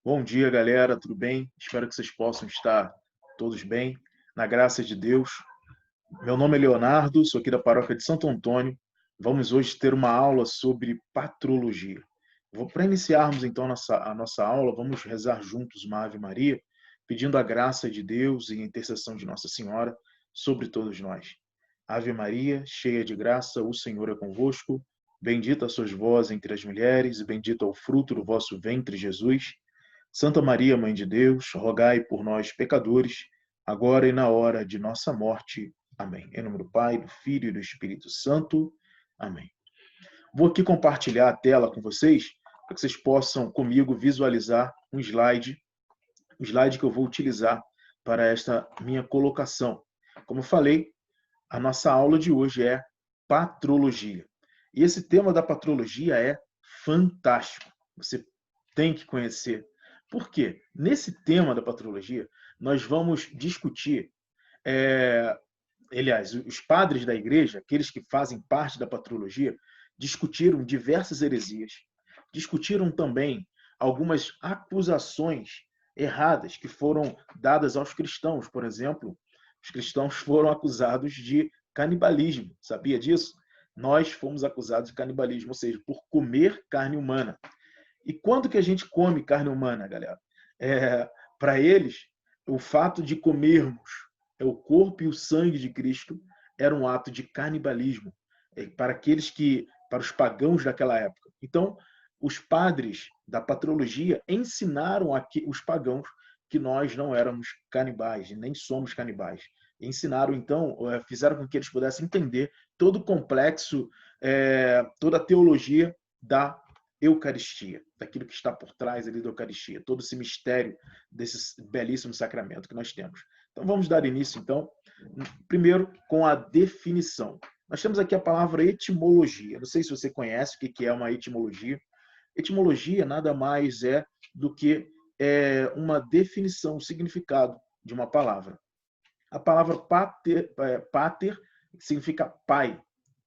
Bom dia, galera, tudo bem? Espero que vocês possam estar todos bem, na graça de Deus. Meu nome é Leonardo, sou aqui da paróquia de Santo Antônio. Vamos hoje ter uma aula sobre patrologia. Para iniciarmos então a nossa aula, vamos rezar juntos uma Ave Maria, pedindo a graça de Deus e a intercessão de Nossa Senhora sobre todos nós. Ave Maria, cheia de graça, o Senhor é convosco. Bendita sois vós entre as mulheres, e bendito é o fruto do vosso ventre, Jesus. Santa Maria, Mãe de Deus, rogai por nós, pecadores, agora e na hora de nossa morte. Amém. Em nome do Pai, do Filho e do Espírito Santo. Amém. Vou aqui compartilhar a tela com vocês, para que vocês possam comigo visualizar o slide que eu vou utilizar para esta minha colocação. Como eu falei, a nossa aula de hoje é patrologia. E esse tema da patrologia é fantástico. Você tem que conhecer. Por quê? Nesse tema da patrologia, nós vamos discutir, aliás, os padres da igreja, aqueles que fazem parte da patrologia, discutiram diversas heresias, discutiram também algumas acusações erradas que foram dadas aos cristãos. Por exemplo, os cristãos foram acusados de canibalismo. Sabia disso? Nós fomos acusados de canibalismo, ou seja, por comer carne humana. E quando que a gente come carne humana, galera? Para eles, o fato de comermos o corpo e o sangue de Cristo era um ato de canibalismo para os pagãos daquela época. Então, os padres da patrologia ensinaram os pagãos que nós não éramos canibais, nem somos canibais. Ensinaram, então, fizeram com que eles pudessem entender todo o complexo, toda a teologia da Eucaristia, daquilo que está por trás ali da Eucaristia, todo esse mistério desse belíssimo sacramento que nós temos. Então vamos dar início, então, primeiro com a definição. Nós temos aqui a palavra etimologia. Não sei se você conhece o que é uma etimologia. Etimologia nada mais é do que uma definição, um significado de uma palavra. A palavra pater significa pai.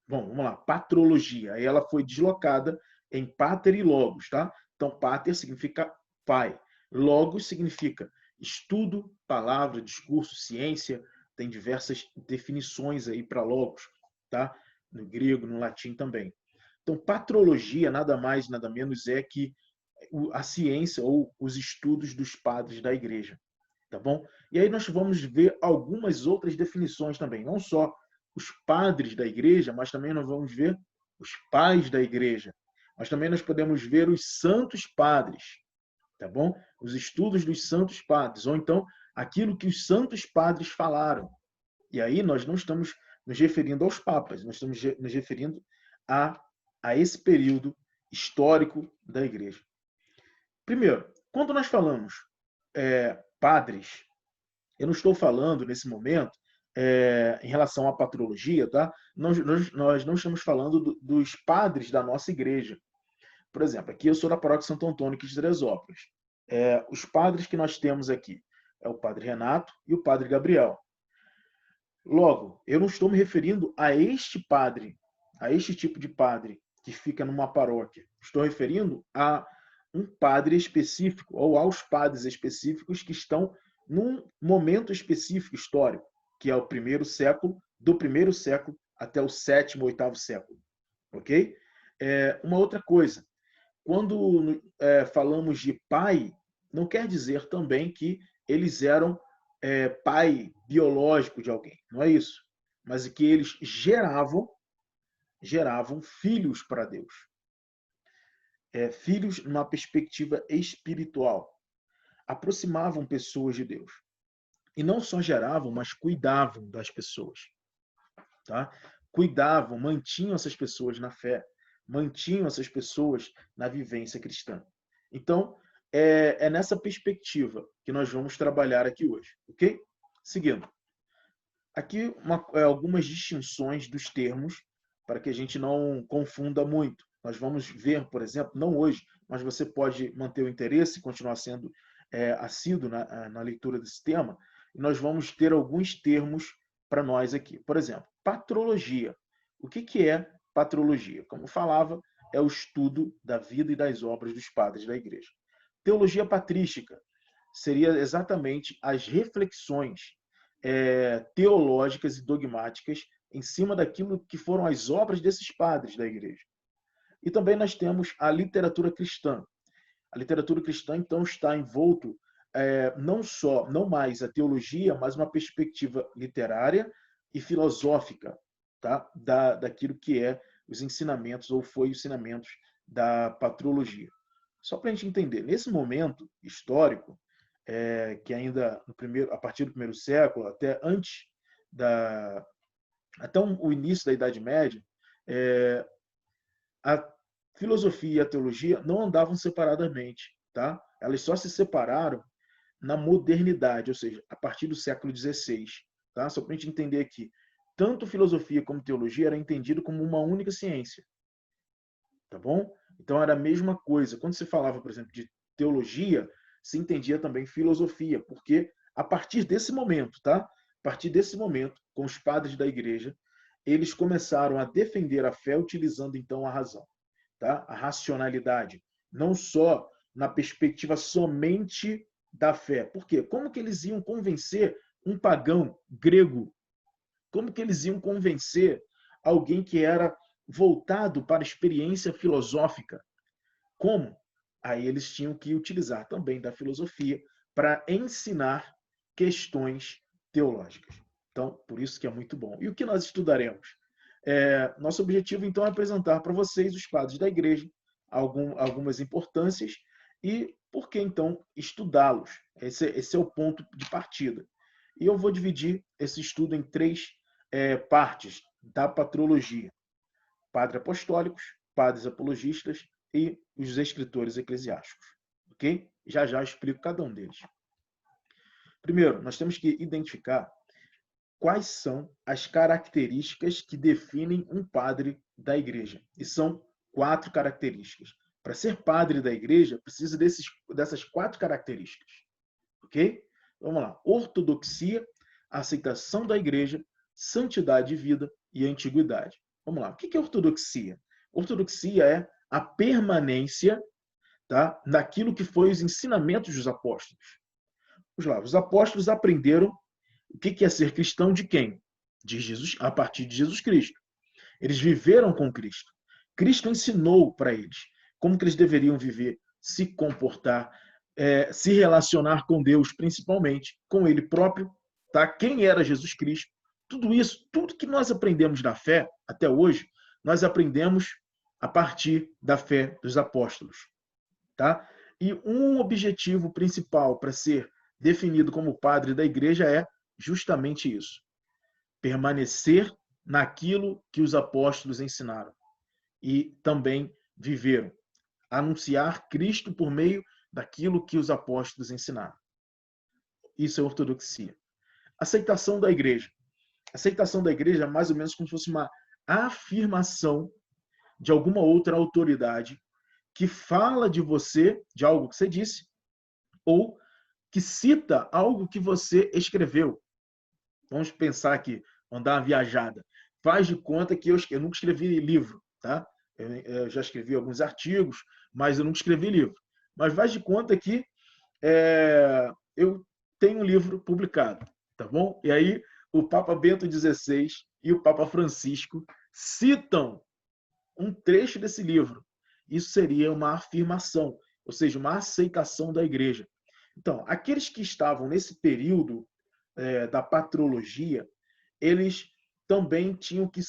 Bom, vamos lá, patrologia. Aí ela foi deslocada em pater e logos, tá? Então, pater significa pai. Logos significa estudo, palavra, discurso, ciência. Tem diversas definições aí para logos, tá? No grego, no latim também. Então, patrologia nada mais, nada menos é que a ciência ou os estudos dos padres da igreja, tá bom? E aí nós vamos ver algumas outras definições também, não só os padres da igreja, mas também nós vamos ver os pais da igreja. Mas também nós podemos ver os santos padres, tá bom? Os estudos dos santos padres, ou então aquilo que os santos padres falaram. E aí nós não estamos nos referindo aos papas, nós estamos nos referindo a, a esse período histórico da igreja. Primeiro, quando nós falamos padres, eu não estou falando nesse momento em relação à patrologia, tá? Nós não estamos falando dos padres da nossa igreja. Por exemplo, aqui eu sou da paróquia Santo Antônio aqui de Teresópolis. Os padres que nós temos aqui é o padre Renato e o padre Gabriel. Logo, eu não estou me referindo a este padre, a este tipo de padre que fica numa paróquia. Estou referindo a um padre específico ou aos padres específicos que estão num momento específico histórico, que é o primeiro século, do primeiro século até o sétimo, oitavo século. Ok? Uma outra coisa, quando falamos de pai, não quer dizer também que eles eram pai biológico de alguém, não é isso. Mas que eles geravam filhos para Deus. Filhos numa perspectiva espiritual. Aproximavam pessoas de Deus. E não só geravam, mas cuidavam das pessoas. Tá? Cuidavam, mantinham essas pessoas na fé, mantinham essas pessoas na vivência cristã. Então, é nessa perspectiva que nós vamos trabalhar aqui hoje, ok? Seguindo. Aqui algumas distinções dos termos para que a gente não confunda muito. Nós vamos ver, por exemplo, não hoje, mas você pode manter o interesse e continuar sendo assíduo na leitura desse tema, e nós vamos ter alguns termos para nós aqui. Por exemplo, patrologia. O que é patrologia? Como eu falava, é o estudo da vida e das obras dos padres da igreja. Teologia patrística seria exatamente as reflexões teológicas e dogmáticas em cima daquilo que foram as obras desses padres da igreja. E também nós temos a literatura cristã. A literatura cristã, então, está envolto não mais a teologia, mas uma perspectiva literária e filosófica, tá? Daquilo que é os ensinamentos, ou foi os ensinamentos da patrologia. Só para a gente entender, nesse momento histórico, que ainda a partir do primeiro século, até o início da Idade Média, a filosofia e a teologia não andavam separadamente, tá? Elas só se separaram na modernidade, ou seja, a partir do século XVI, tá? Só para a gente entender aqui, tanto filosofia como teologia era entendido como uma única ciência, tá bom? Então era a mesma coisa. Quando se falava, por exemplo, de teologia, se entendia também filosofia, porque a partir desse momento, tá? A partir desse momento, com os padres da igreja, eles começaram a defender a fé utilizando então a razão, tá? A racionalidade, não só na perspectiva somente da fé. Por quê? Como que eles iam convencer um pagão grego? Como que eles iam convencer alguém que era voltado para a experiência filosófica? Como? Aí eles tinham que utilizar também da filosofia para ensinar questões teológicas. Então, por isso que é muito bom. E o que nós estudaremos? Nosso objetivo, então, é apresentar para vocês os padres da igreja, algumas importâncias e por que, então, estudá-los. Esse é o ponto de partida. E eu vou dividir esse estudo em 3 partes da patrologia: padres apostólicos, padres apologistas e os escritores eclesiásticos. Ok? Já já explico cada um deles. Primeiro, nós temos que identificar quais são as características que definem um padre da igreja. E são 4 características. Para ser padre da igreja, precisa dessas 4 características. Ok? Vamos lá. Ortodoxia, aceitação da igreja, santidade de vida e antiguidade. Vamos lá. O que é ortodoxia? Ortodoxia é a permanência, tá, naquilo que foi os ensinamentos dos apóstolos. Vamos lá. Os apóstolos aprenderam o que é ser cristão de quem? De Jesus, a partir de Jesus Cristo. Eles viveram com Cristo. Cristo ensinou para eles como que eles deveriam viver, se comportar, se relacionar com Deus, principalmente com Ele próprio, tá? Quem era Jesus Cristo. Tudo isso, tudo que nós aprendemos da fé até hoje, nós aprendemos a partir da fé dos apóstolos, tá? E um objetivo principal para ser definido como padre da igreja é justamente isso: permanecer naquilo que os apóstolos ensinaram e também viveram, anunciar Cristo por meio daquilo que os apóstolos ensinaram. Isso é ortodoxia. Aceitação da igreja. Aceitação da igreja é mais ou menos como se fosse uma afirmação de alguma outra autoridade que fala de você, de algo que você disse, ou que cita algo que você escreveu. Vamos pensar aqui, vamos dar uma viajada. Faz de conta que eu nunca escrevi livro, tá? Eu já escrevi alguns artigos, mas eu nunca escrevi livro. Mas faz de conta que eu tenho um livro publicado, tá bom? E aí o Papa Bento XVI e o Papa Francisco citam um trecho desse livro. Isso seria uma afirmação, ou seja, uma aceitação da igreja. Então, aqueles que estavam nesse período da patrologia, eles também tinham que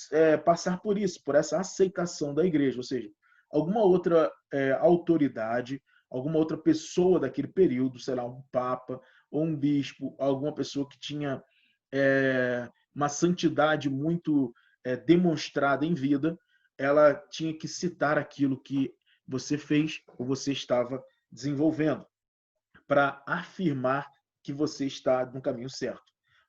passar por isso, por essa aceitação da igreja, ou seja, alguma outra autoridade, alguma outra pessoa daquele período, sei lá, um papa ou um bispo, alguma pessoa que tinha uma santidade muito demonstrada em vida, ela tinha que citar aquilo que você fez ou você estava desenvolvendo, para afirmar que você está no caminho certo.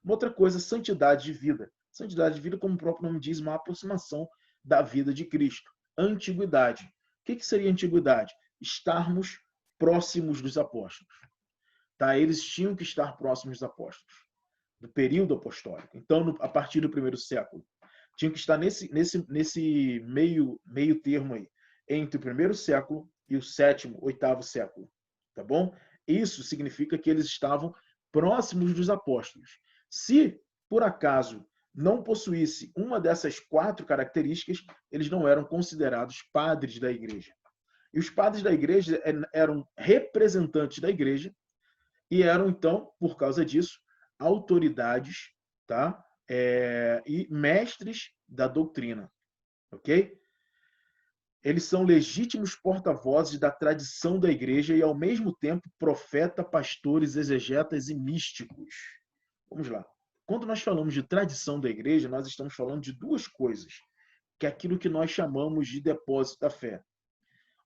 Uma outra coisa, santidade de vida. Santidade de vida, como o próprio nome diz, uma aproximação da vida de Cristo. Antiguidade. O que seria antiguidade? Estarmos próximos dos apóstolos. Tá? Eles tinham que estar próximos dos apóstolos, do período apostólico. Então, a partir do primeiro século, tinham que estar nesse meio termo aí, entre o primeiro século e o sétimo, oitavo século. tá bom? Isso significa que eles estavam próximos dos apóstolos. Se, por acaso, não possuísse uma dessas 4 características, eles não eram considerados padres da igreja. E os padres da igreja eram representantes da igreja e eram, então, por causa disso, autoridades, tá? E mestres da doutrina, ok? Eles são legítimos porta-vozes da tradição da igreja e, ao mesmo tempo, profeta, pastores, exegetas e místicos. Vamos lá. Quando nós falamos de tradição da igreja, nós estamos falando de 2 coisas, que é aquilo que nós chamamos de depósito da fé.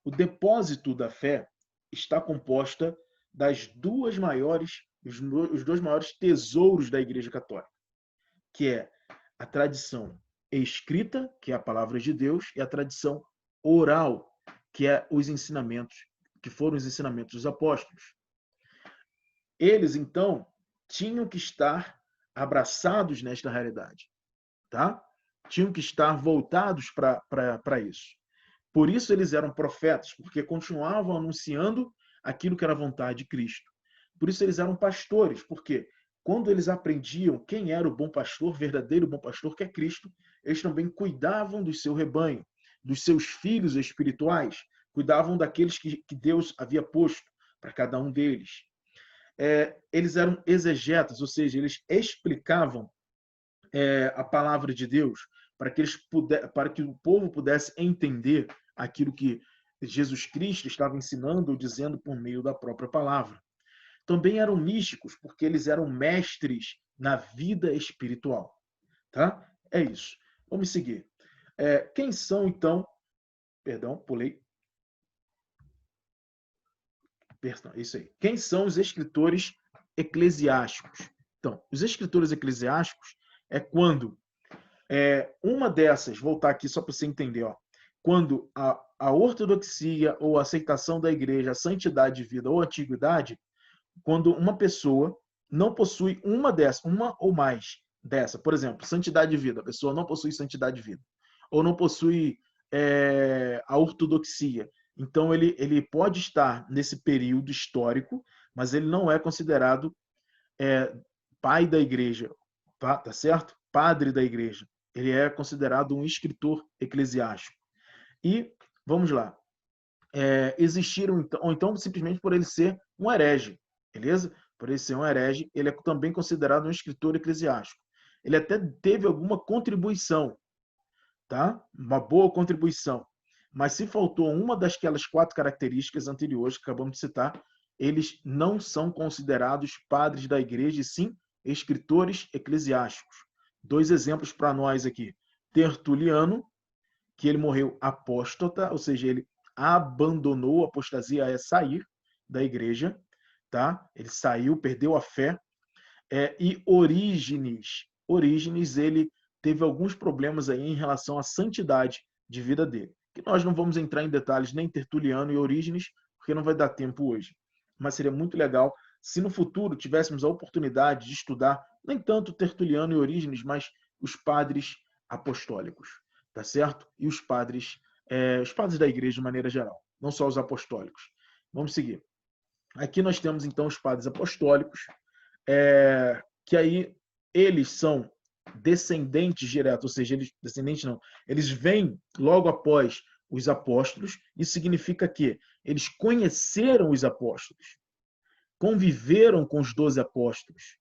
O depósito da fé está composta das 2 maiores, os 2 maiores tesouros da Igreja Católica, que é a tradição escrita, que é a palavra de Deus, e a tradição oral, que é os ensinamentos, que foram os ensinamentos dos apóstolos. Eles, então, tinham que estar abraçados nesta realidade, tá? Tinham que estar voltados para isso. Por isso eles eram profetas, porque continuavam anunciando aquilo que era a vontade de Cristo. Por isso eles eram pastores, porque quando eles aprendiam quem era o bom pastor, verdadeiro bom pastor, que é Cristo, eles também cuidavam do seu rebanho, dos seus filhos espirituais, cuidavam daqueles que Deus havia posto para cada um deles. Eles eram exegetas, ou seja, eles explicavam a palavra de Deus para que o povo pudesse entender aquilo que Jesus Cristo estava ensinando ou dizendo por meio da própria palavra. Também eram místicos, porque eles eram mestres na vida espiritual. Tá? É isso. Vamos seguir. Quem são, então... Perdão, pulei. Isso aí. Quem são os escritores eclesiásticos? Então, os escritores eclesiásticos é quando uma dessas, voltar aqui só para você entender, ó, quando a ortodoxia ou a aceitação da igreja, a santidade de vida ou a antiguidade, quando uma pessoa não possui uma ou mais dessa, por exemplo, santidade de vida, a pessoa não possui santidade de vida, ou não possui a ortodoxia, então ele pode estar nesse período histórico, mas ele não é considerado pai da igreja, tá certo? Padre da igreja. Ele é considerado um escritor eclesiástico. E, vamos lá, existiram, ou então simplesmente por ele ser um herege, beleza? Por ele ser um herege, ele é também considerado um escritor eclesiástico. Ele até teve alguma contribuição, tá? Uma boa contribuição. Mas se faltou uma daquelas 4 características anteriores que acabamos de citar, eles não são considerados padres da igreja, e sim escritores eclesiásticos. 2 exemplos para nós aqui. Tertuliano, que ele morreu apóstata, ou seja, ele abandonou a apostasia, é sair da igreja, tá? Ele saiu, perdeu a fé. E Orígenes. Orígenes, ele teve alguns problemas aí em relação à santidade de vida dele. Que nós não vamos entrar em detalhes nem Tertuliano e Orígenes, porque não vai dar tempo hoje. Mas seria muito legal se no futuro tivéssemos a oportunidade de estudar nem tanto Tertuliano e Orígenes, mas os padres apostólicos, tá certo? E os padres da igreja de maneira geral, não só os apostólicos. Vamos seguir. Aqui nós temos então os padres apostólicos, que aí eles são descendentes diretos, ou seja, eles vêm logo após os apóstolos. Isso significa que eles conheceram os apóstolos, conviveram com os 12 apóstolos,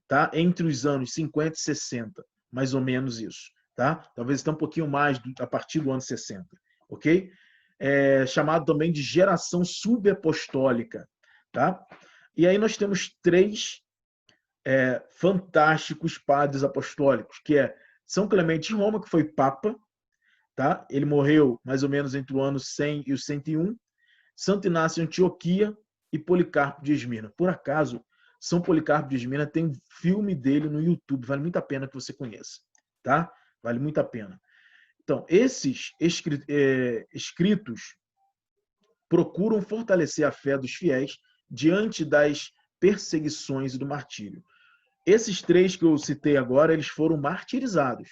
tá? Entre os anos 50 e 60, mais ou menos isso, tá? Talvez até um pouquinho mais a partir do ano 60, ok? Chamado também de geração subapostólica, tá? E aí nós temos 3 fantásticos padres apostólicos, que é São Clemente de Roma, que foi papa, tá? Ele morreu mais ou menos entre o ano 100 e o 101. Santo Inácio de Antioquia e Policarpo de Esmirna. Por acaso, São Policarpo de Esmirna tem um filme dele no YouTube, vale muito a pena que você conheça, tá? Vale muito a pena. Então, esses escritos procuram fortalecer a fé dos fiéis diante das perseguições e do martírio. Esses 3 que eu citei agora, eles foram martirizados.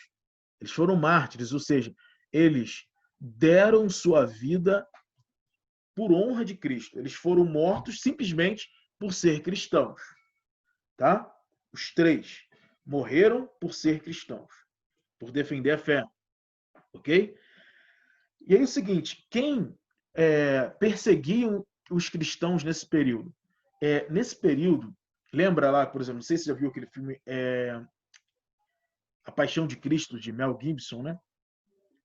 Eles foram mártires, ou seja, eles deram sua vida por honra de Cristo. Eles foram mortos simplesmente por ser cristãos. Tá? Os 3 morreram por ser cristãos, por defender a fé. Ok? E aí é o seguinte, quem perseguiam os cristãos nesse período? Nesse período, lembra lá, por exemplo, não sei se você já viu aquele filme A Paixão de Cristo, de Mel Gibson, né?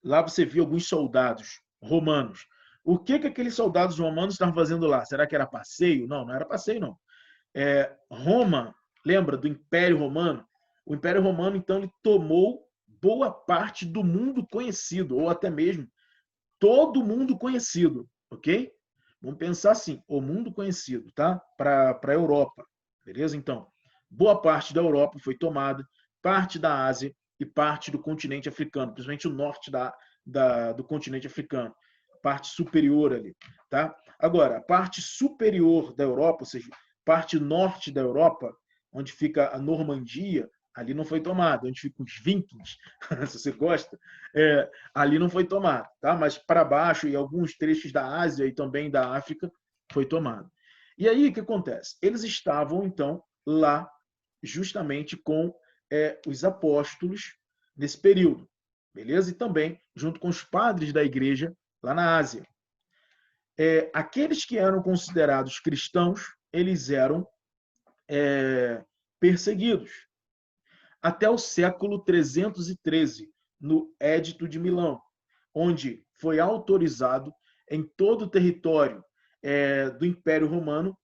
Lá você viu alguns soldados romanos. O que aqueles soldados romanos estavam fazendo lá? Será que era passeio? Não, não era passeio, não. Roma, lembra do Império Romano? O Império Romano, então, ele tomou boa parte do mundo conhecido, ou até mesmo todo mundo conhecido, ok? Vamos pensar assim, o mundo conhecido, tá? Para a Europa, beleza? Então, boa parte da Europa foi tomada, parte da Ásia e parte do continente africano, principalmente o norte do continente africano, parte superior ali, tá? Agora, a parte superior da Europa, ou seja, parte norte da Europa, onde fica a Normandia, ali não foi tomada, onde ficam os Vikings, se você gosta, ali não foi tomado, tá? Mas para baixo e alguns trechos da Ásia e também da África foi tomado. E aí o que acontece? Eles estavam então lá justamente com os apóstolos nesse período, beleza? E também junto com os padres da igreja lá na Ásia. Aqueles que eram considerados cristãos, eles eram perseguidos até o século 313, no Édito de Milão, onde foi autorizado em todo o território do Império Romano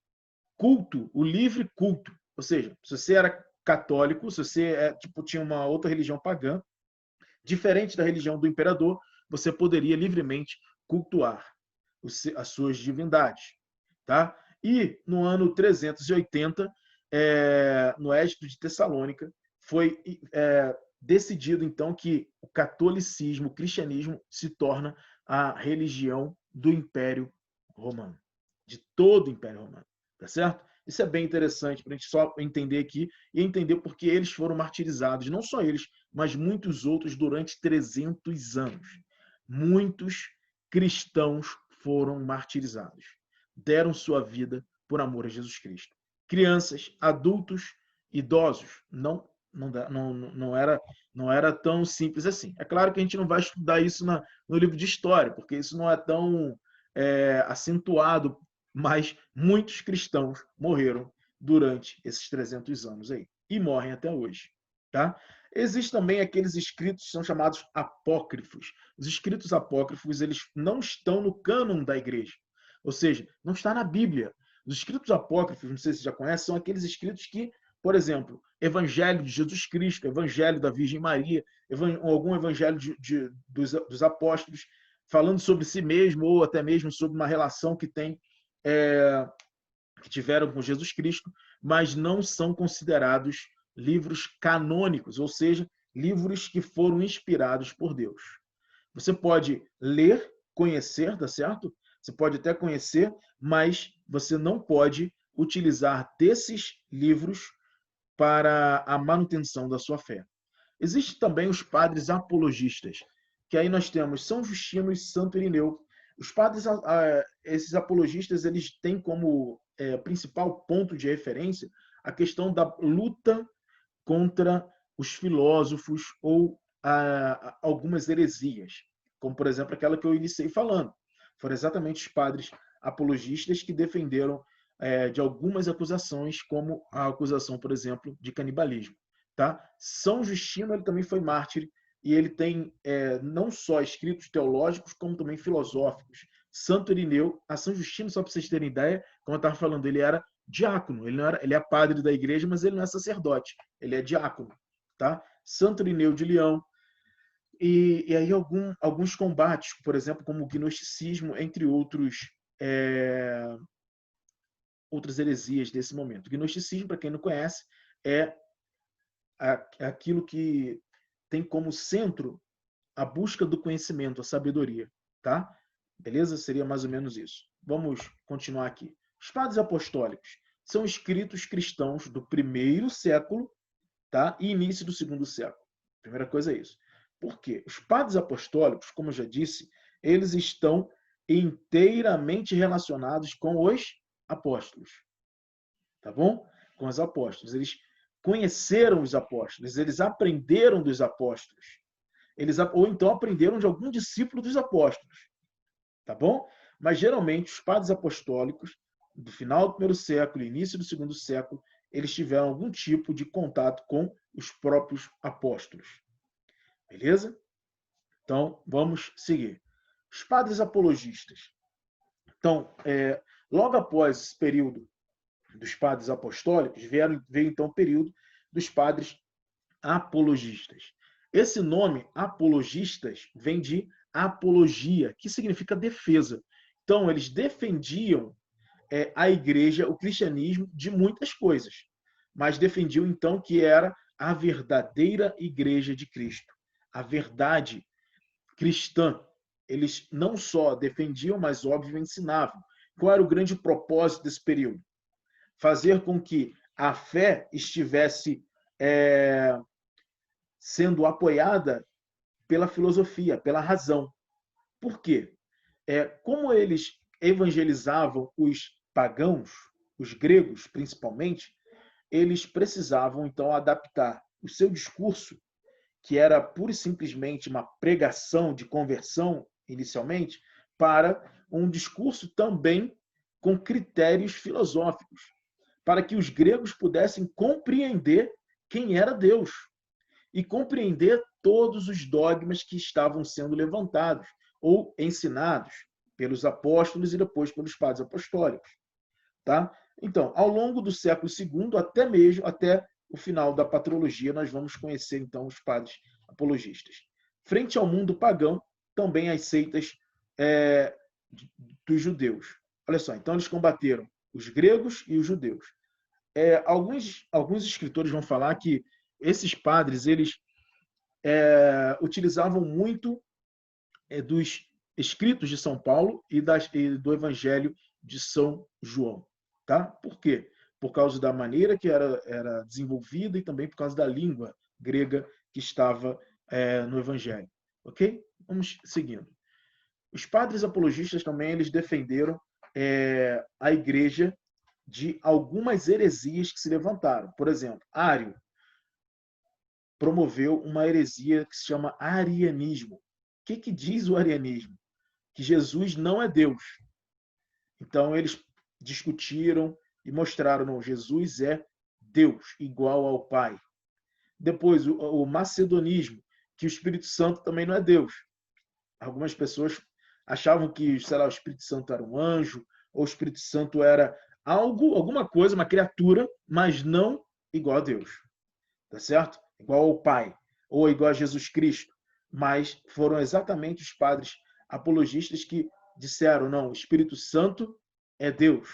culto, o livre culto. Ou seja, se você era católico, se você tinha uma outra religião pagã, diferente da religião do imperador, você poderia livremente cultuar as suas divindades. Tá? E no ano 380, no Édito de Tessalônica, foi decidido então que o catolicismo, o cristianismo se torna a religião do Império Romano, de todo o Império Romano, tá certo? Isso é bem interessante para a gente só entender aqui e entender porque eles foram martirizados, não só eles, mas muitos outros durante 300 anos. Muitos cristãos foram martirizados, deram sua vida por amor a Jesus Cristo. Crianças, adultos, idosos, não era tão simples assim. É claro que a gente não vai estudar isso no livro de história, porque isso não é tão acentuado, mas muitos cristãos morreram durante esses 300 anos aí e morrem até hoje, tá? Existem também aqueles escritos que são chamados apócrifos. Os escritos apócrifos, eles não estão no cânon da igreja, ou seja, não está na Bíblia. Os escritos apócrifos, não sei se você já conhece, são aqueles escritos que, por exemplo, Evangelho de Jesus Cristo, Evangelho da Virgem Maria, algum Evangelho dos apóstolos, falando sobre si mesmo ou até mesmo sobre uma relação que tiveram com Jesus Cristo, mas não são considerados livros canônicos, ou seja, livros que foram inspirados por Deus. Você pode ler, conhecer, tá certo? Você pode até conhecer, mas você não pode utilizar desses livros para a manutenção da sua fé. Existem também os padres apologistas, que aí nós temos São Justino e Santo Irineu. Os padres, esses apologistas, eles têm como principal ponto de referência a questão da luta contra os filósofos ou algumas heresias, como, por exemplo, aquela que eu iniciei falando. Foram exatamente os padres apologistas que defenderam de algumas acusações, como a acusação, por exemplo, de canibalismo. Tá? São Justino ele também foi mártir e ele tem não só escritos teológicos, como também filosóficos. Santo Irineu, a São Justino, só para vocês terem ideia, como eu estava falando, ele era diácono, ele é padre da igreja, mas ele não é sacerdote, ele é diácono. Tá? Santo Irineu de Leão, e aí alguns combates, por exemplo, como o gnosticismo, entre outras heresias desse momento. O gnosticismo, para quem não conhece, é aquilo que tem como centro a busca do conhecimento, a sabedoria, tá? Beleza? Seria mais ou menos isso. Vamos continuar aqui. Os padres apostólicos são escritos cristãos do primeiro século, tá? E início do segundo século. Primeira coisa é isso. Por quê? Os padres apostólicos, como eu já disse, eles estão inteiramente relacionados com os apóstolos. Tá bom? Com os apóstolos. Eles conheceram os apóstolos, eles aprenderam dos apóstolos. Ou então aprenderam de algum discípulo dos apóstolos. Tá bom? Mas geralmente os padres apostólicos, do final do primeiro século e início do segundo século, eles tiveram algum tipo de contato com os próprios apóstolos. Beleza? Então, vamos seguir. Os padres apologistas. Então, logo após esse período dos padres apostólicos, veio então o período dos padres apologistas. Esse nome, apologistas, vem de apologia, que significa defesa. Então, eles defendiam a igreja, o cristianismo, de muitas coisas, mas defendiam então que era a verdadeira igreja de Cristo, a verdade cristã. Eles não só defendiam, mas, óbvio, ensinavam. Qual era o grande propósito desse período? Fazer com que a fé estivesse sendo apoiada pela filosofia, pela razão. Por quê? Como eles evangelizavam os pagãos, os gregos principalmente, eles precisavam então adaptar o seu discurso, que era pura e simplesmente uma pregação de conversão inicialmente, para um discurso também com critérios filosóficos, para que os gregos pudessem compreender quem era Deus e compreender todos os dogmas que estavam sendo levantados ou ensinados pelos apóstolos e depois pelos padres apostólicos. Tá? Então, ao longo do século II, até o final da patrologia, nós vamos conhecer então os padres apologistas. Frente ao mundo pagão, também as seitas dos judeus. Olha só, então eles combateram os gregos e os judeus. Alguns escritores vão falar que esses padres eles utilizavam muito dos escritos de São Paulo e do Evangelho de São João. Tá? Por quê? Por causa da maneira que era desenvolvida e também por causa da língua grega que estava no Evangelho. Ok? Vamos seguindo. Os padres apologistas também eles defenderam a igreja de algumas heresias que se levantaram. Por exemplo, Ário promoveu uma heresia que se chama arianismo. O que diz o arianismo? Que Jesus não é Deus. Então, eles discutiram e mostraram, não, Jesus é Deus, igual ao Pai. Depois, o macedonismo, que o Espírito Santo também não é Deus. Algumas pessoas achavam que, sei lá, o Espírito Santo era um anjo, ou o Espírito Santo era alguma coisa, uma criatura, mas não igual a Deus. Tá certo? Igual ao Pai, ou igual a Jesus Cristo. Mas foram exatamente os padres apologistas que disseram, não, o Espírito Santo é Deus.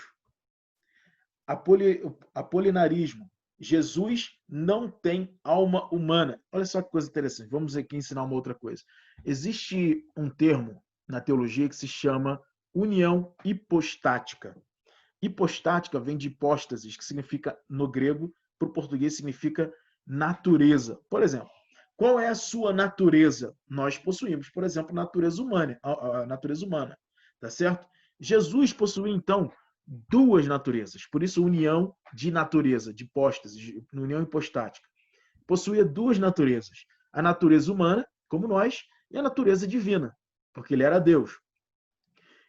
Apolinarismo. Jesus não tem alma humana. Olha só que coisa interessante. Vamos aqui ensinar uma outra coisa. Existe um termo na teologia que se chama união hipostática. Hipostática vem de hipóstasis, que significa, no grego, para o português, significa natureza. Por exemplo, qual é a sua natureza? Nós possuímos, por exemplo, a natureza humana. Tá certo? Jesus possuía, então, duas naturezas. Por isso, união de natureza, de hipóstase, união hipostática. Possuía duas naturezas. A natureza humana, como nós, e a natureza divina, porque ele era Deus.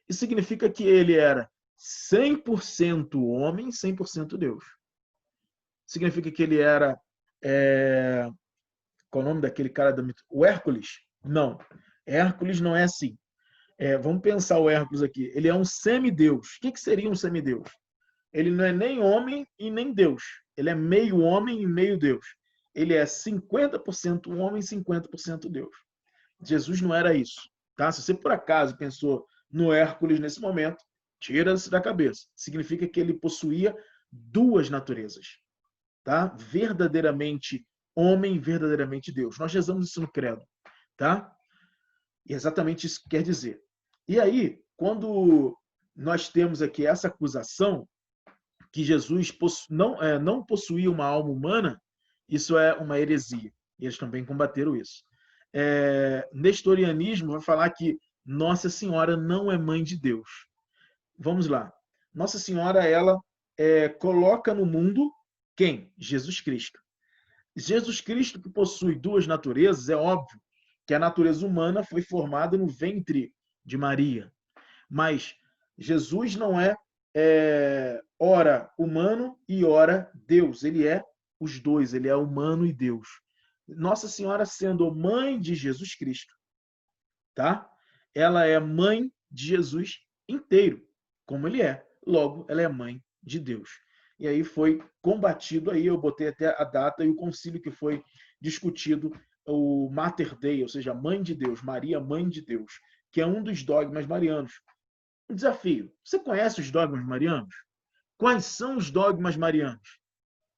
Isso significa que ele era 100% homem, 100% Deus. Significa que ele era... Qual é o nome daquele cara da mito? O Hércules? Não. Hércules não é assim. Vamos pensar o Hércules aqui. Ele é um semideus. O que seria um semideus? Ele não é nem homem e nem Deus. Ele é meio homem e meio Deus. Ele é 50% homem e 50% Deus. Jesus não era isso. Tá? Se você por acaso pensou no Hércules nesse momento, tira-se da cabeça. Significa que ele possuía duas naturezas. Tá? Verdadeiramente homem e verdadeiramente Deus. Nós rezamos isso no credo. Tá? E exatamente isso que quer dizer. E aí, quando nós temos aqui essa acusação que Jesus não possuía uma alma humana, isso é uma heresia. E eles também combateram isso. Nestorianismo vai falar que Nossa Senhora não é mãe de Deus. Vamos lá. Nossa Senhora, ela coloca no mundo quem? Jesus Cristo. Jesus Cristo, que possui duas naturezas, é óbvio que a natureza humana foi formada no ventre de Maria. Mas Jesus não ora humano e ora Deus. Ele é os dois, ele é humano e Deus. Nossa Senhora sendo mãe de Jesus Cristo, tá? Ela é mãe de Jesus inteiro, como ele é. Logo, ela é mãe de Deus. E aí foi combatido, aí eu botei até a data e o concílio que foi discutido, o Mater Dei, ou seja, Mãe de Deus, Maria, Mãe de Deus, que é um dos dogmas marianos. Um desafio. Você conhece os dogmas marianos? Quais são os dogmas marianos?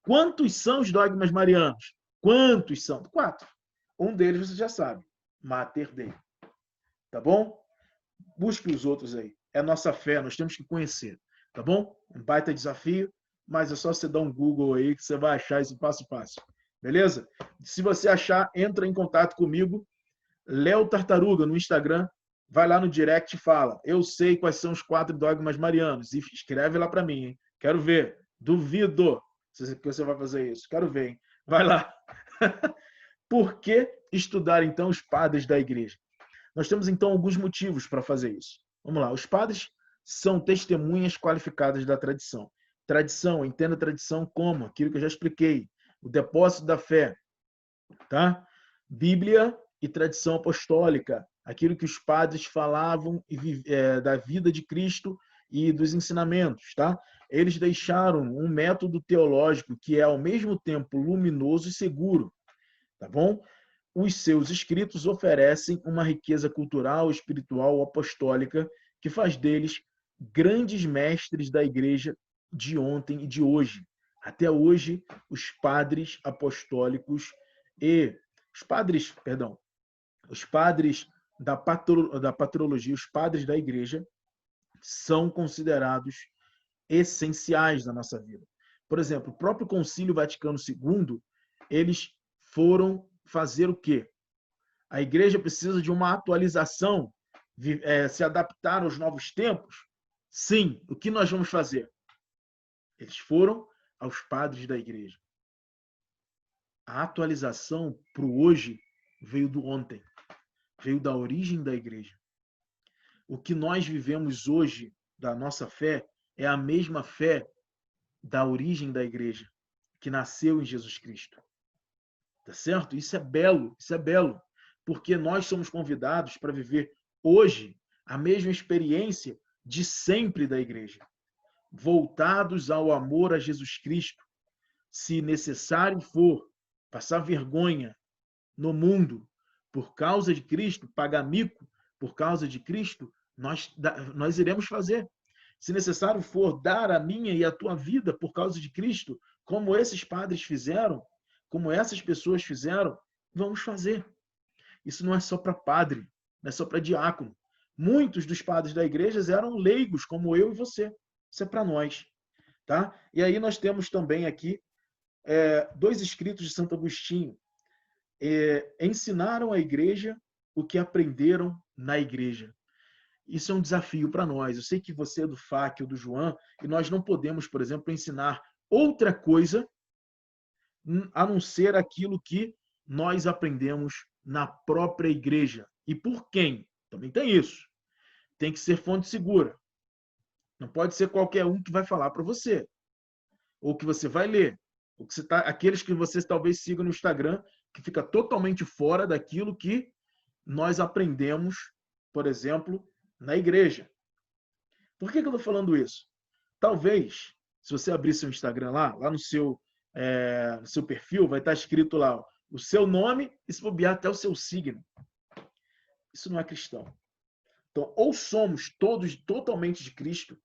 Quantos são os dogmas marianos? Quantos são? 4. Um deles você já sabe. Mater Dei. Tá bom? Busque os outros aí. É a nossa fé, nós temos que conhecer. Tá bom? Um baita desafio, mas é só você dar um Google aí que você vai achar isso passo a passo. Beleza? Se você achar, entra em contato comigo, Léo Tartaruga, no Instagram. Vai lá no direct e fala: eu sei quais são os 4 dogmas marianos. E escreve lá para mim, hein? Quero ver. Duvido que você vai fazer isso. Quero ver, hein? Vai lá. Por que estudar, então, os padres da igreja? Nós temos, então, alguns motivos para fazer isso. Vamos lá. Os padres são testemunhas qualificadas da tradição. Tradição, entenda a tradição como aquilo que eu já expliquei. O depósito da fé. Tá? Bíblia e tradição apostólica. Aquilo que os padres falavam da vida de Cristo e dos ensinamentos. Tá? Eles deixaram um método teológico que é, ao mesmo tempo, luminoso e seguro. Tá bom? Os seus escritos oferecem uma riqueza cultural, espiritual, apostólica, que faz deles grandes mestres da igreja de ontem e de hoje. Até hoje, os padres apostólicos e os padres da patrologia, os padres da igreja, são considerados essenciais na nossa vida. Por exemplo, o próprio Concílio Vaticano II, eles foram fazer o quê? A igreja precisa de uma atualização, se adaptar aos novos tempos? Sim. O que nós vamos fazer? Eles foram aos padres da igreja. A atualização para o hoje veio do ontem, veio da origem da igreja. O que nós vivemos hoje da nossa fé é a mesma fé da origem da igreja, que nasceu em Jesus Cristo. Tá certo? Isso é belo, porque nós somos convidados para viver hoje a mesma experiência de sempre da igreja, voltados ao amor a Jesus Cristo. Se necessário for passar vergonha no mundo por causa de Cristo, pagar mico por causa de Cristo, nós iremos fazer. Se necessário for dar a minha e a tua vida por causa de Cristo, como esses padres fizeram, como essas pessoas fizeram, vamos fazer. Isso não é só para padre, não é só para diácono. Muitos dos padres da igreja eram leigos, como eu e você. Isso é para nós. Tá? E aí nós temos também aqui 2 escritos de Santo Agostinho. Ensinaram à igreja o que aprenderam na igreja. Isso é um desafio para nós. Eu sei que você é do FAC ou do João, e nós não podemos, por exemplo, ensinar outra coisa a não ser aquilo que nós aprendemos na própria igreja. E por quem? Também tem isso. Tem que ser fonte segura. Não pode ser qualquer um que vai falar para você, ou que você vai ler, ou que aqueles que você talvez siga no Instagram, que fica totalmente fora daquilo que nós aprendemos, por exemplo, na igreja. Por que eu estou falando isso? Talvez, se você abrir seu Instagram lá no seu perfil, vai estar escrito lá o seu nome e, se bobear, até o seu signo. Isso não é cristão. Então, ou somos todos totalmente de Cristo,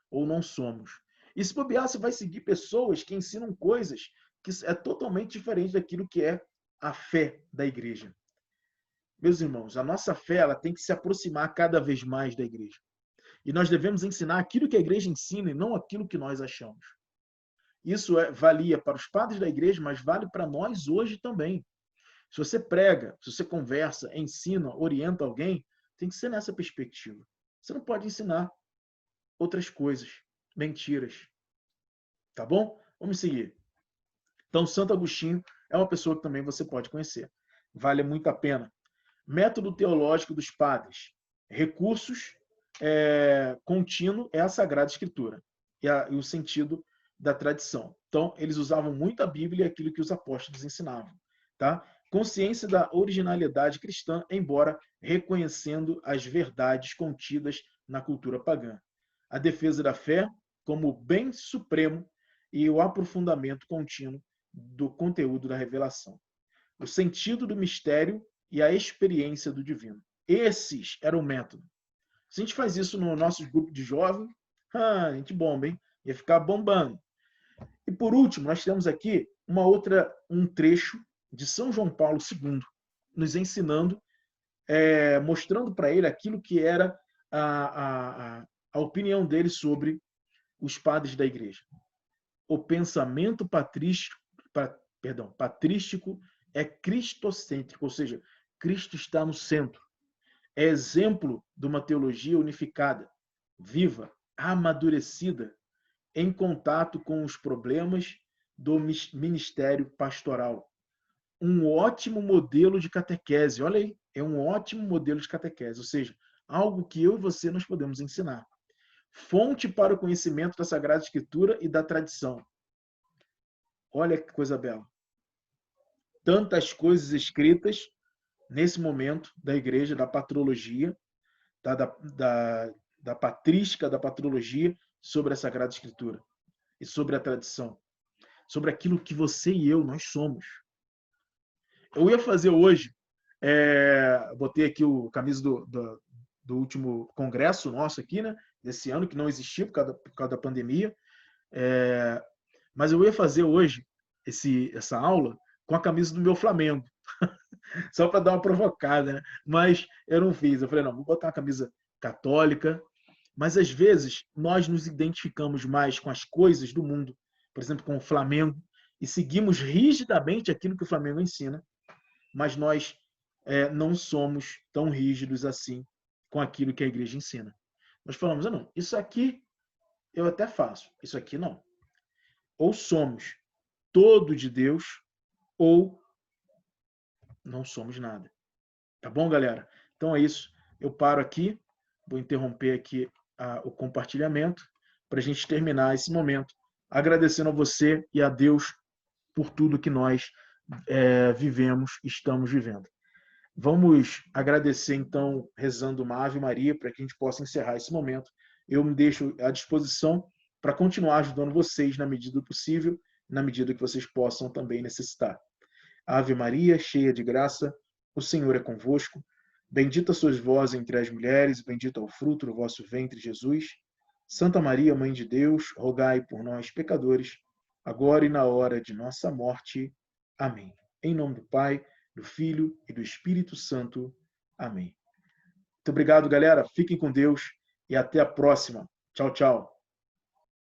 ou não somos. E, se bobear, você vai seguir pessoas que ensinam coisas que é totalmente diferente daquilo que é a fé da igreja. Meus irmãos, a nossa fé ela tem que se aproximar cada vez mais da igreja. E nós devemos ensinar aquilo que a igreja ensina e não aquilo que nós achamos. Isso valia para os padres da igreja, mas vale para nós hoje também. Se você prega, se você conversa, ensina, orienta alguém, Tem que ser nessa perspectiva. Você não pode ensinar outras coisas, mentiras. Tá bom? Vamos seguir. Então, Santo Agostinho é uma pessoa que também você pode conhecer. Vale muito a pena. Método teológico dos padres. Recursos contínuo é a Sagrada Escritura e o sentido da tradição. Então, eles usavam muito a Bíblia e aquilo que os apóstolos ensinavam. Tá? Consciência da originalidade cristã, embora reconhecendo as verdades contidas na cultura pagã. A defesa da fé como bem supremo e o aprofundamento contínuo do conteúdo da revelação. O sentido do mistério e a experiência do divino. Esses eram o método. Se a gente faz isso no nosso grupo de jovens, a gente bomba, hein? Ia ficar bombando. E por último, nós temos aqui um trecho de São João Paulo II, nos ensinando, mostrando para ele aquilo que era a opinião dele sobre os padres da igreja. O pensamento patrístico é cristocêntrico, ou seja, Cristo está no centro. É exemplo de uma teologia unificada, viva, amadurecida, em contato com os problemas do ministério pastoral. Um ótimo modelo de catequese, olha aí, é um ótimo modelo de catequese, ou seja, algo que eu e você nós podemos ensinar. Fonte para o conhecimento da Sagrada Escritura e da tradição. Olha que coisa bela. Tantas coisas escritas nesse momento da igreja, da patrologia, da patrística, da patrologia, sobre a Sagrada Escritura e sobre a tradição, sobre aquilo que você e eu, nós somos. Eu ia fazer hoje, botei aqui o camisa do último congresso nosso aqui, né, desse ano, que não existiu por causa da pandemia, mas eu ia fazer hoje essa aula com a camisa do meu Flamengo, só para dar uma provocada, né? Mas eu não fiz. Eu falei, não, vou botar uma camisa católica. Mas às vezes nós nos identificamos mais com as coisas do mundo, por exemplo, com o Flamengo, e seguimos rigidamente aquilo que o Flamengo ensina, mas nós não somos tão rígidos assim com aquilo que a igreja ensina. Nós falamos, não, isso aqui eu até faço, isso aqui não. Ou somos todo de Deus, ou não somos nada. Tá bom, galera? Então é isso. Eu paro aqui, vou interromper aqui o compartilhamento para a gente terminar esse momento, agradecendo a você e a Deus por tudo que nós vivemos, estamos vivendo. Vamos agradecer, então, rezando uma Ave Maria, para que a gente possa encerrar esse momento. Eu me deixo à disposição para continuar ajudando vocês na medida do possível, na medida que vocês possam também necessitar. Ave Maria, cheia de graça, o Senhor é convosco. Bendita sois vós entre as mulheres, bendito é o fruto do vosso ventre, Jesus. Santa Maria, Mãe de Deus, rogai por nós, pecadores, agora e na hora de nossa morte. Amém. Em nome do Pai, do Filho e do Espírito Santo. Amém. Muito obrigado, galera. Fiquem com Deus e até a próxima. Tchau, tchau.